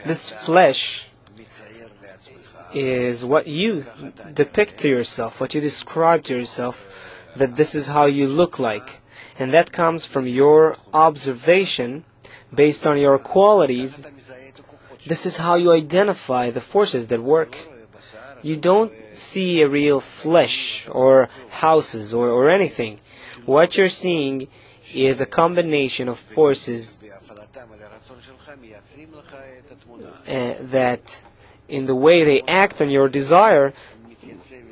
This flesh is what you depict to yourself, what you describe to yourself, that this is how you look like. And that comes from your observation based on your qualities. This is how you identify the forces that work. You don't see a real flesh or houses or anything. What you're seeing is a combination of forces that, in the way they act on your desire,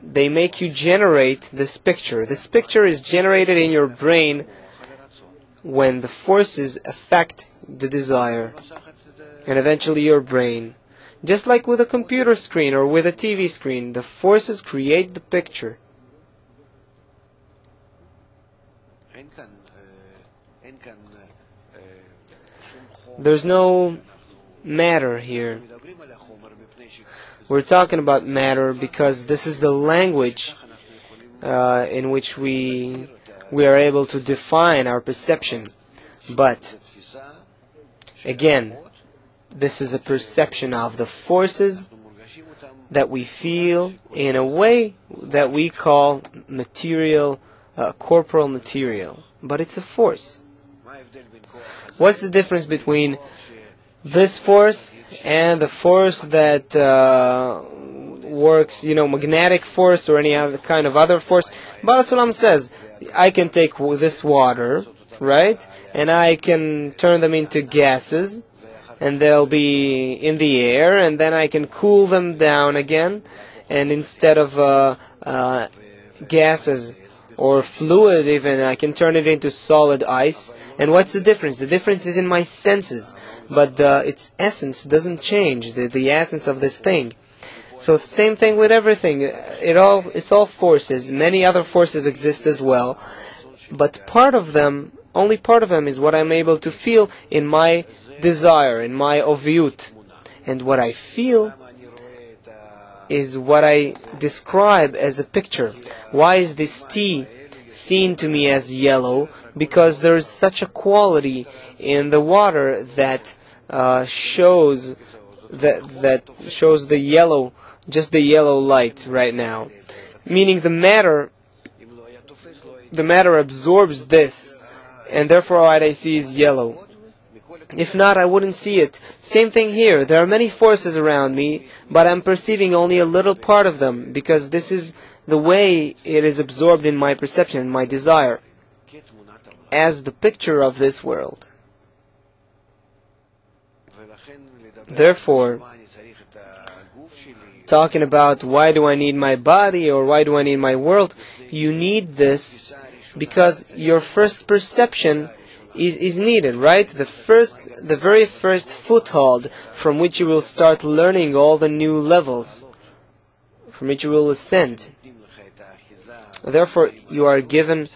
they make you generate this picture. This picture is generated in your brain when the forces affect the desire and eventually your brain. Just like with a computer screen or with a TV screen, the forces create the picture. There's no matter here. We're talking about matter because this is the language in which we are able to define our perception. But again, this is a perception of the forces that we feel in a way that we call material, corporal material. But it's a force. What's the difference between this force and the force that works, magnetic force or any other kind of other force? Baal Sulam says, I can take this water, right, and I can turn them into gases, and they'll be in the air, and then I can cool them down again, and instead of gases or fluid even, I can turn it into solid ice. And what's the difference? The difference is in my senses, but its essence doesn't change, the essence of this thing. So same thing with everything. It's all forces. Many other forces exist as well, but only part of them is what I'm able to feel in my desire, in my oviyut. And what I feel is what I describe as a picture. Why is this tea seen to me as yellow? Because there is such a quality in the water that shows the yellow, just the yellow light right now. Meaning the matter absorbs this, and therefore what I see is yellow. If not, I wouldn't see it. Same thing here. There are many forces around me, but I'm perceiving only a little part of them, because this is the way it is absorbed in my perception, my desire, as the picture of this world. Therefore, talking about why do I need my body or why do I need my world, you need this because your first perception is needed, right? The very first foothold from which you will start learning all the new levels, from which you will ascend. Therefore, you are given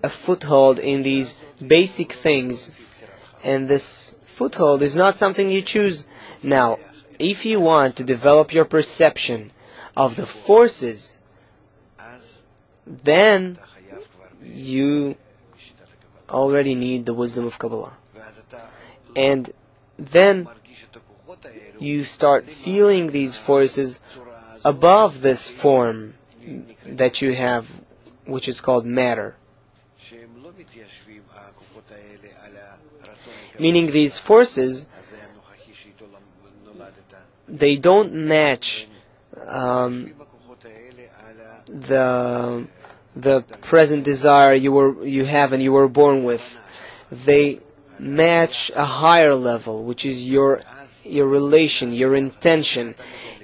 a foothold in these basic things, and this foothold is not something you choose. Now, if you want to develop your perception of the forces, then you already need the wisdom of Kabbalah. And then you start feeling these forces above this form that you have, which is called matter. Meaning these forces, they don't match the present desire you have and you were born with. They match a higher level, which is your relation, your intention,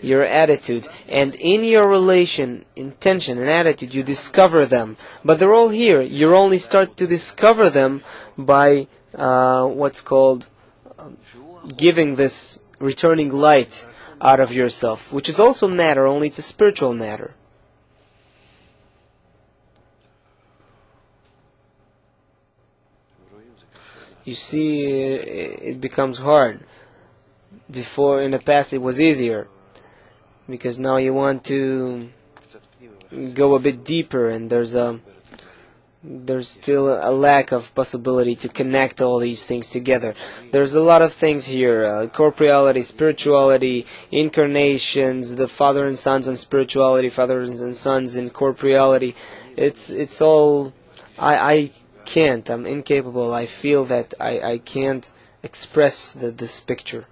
your attitude. And in your relation, intention, and attitude, you discover them. But they're all here. You only start to discover them by what's called giving this returning light out of yourself, which is also matter, only it's a spiritual matter. You see, it becomes hard. Before, in the past, it was easier, because now you want to go a bit deeper, and there's there's still a lack of possibility to connect all these things together. There's a lot of things here: corporeality, spirituality, incarnations, the father and sons and spirituality, fathers and sons in corporeality. It's all. I can't. I'm incapable. I feel that I can't express this picture.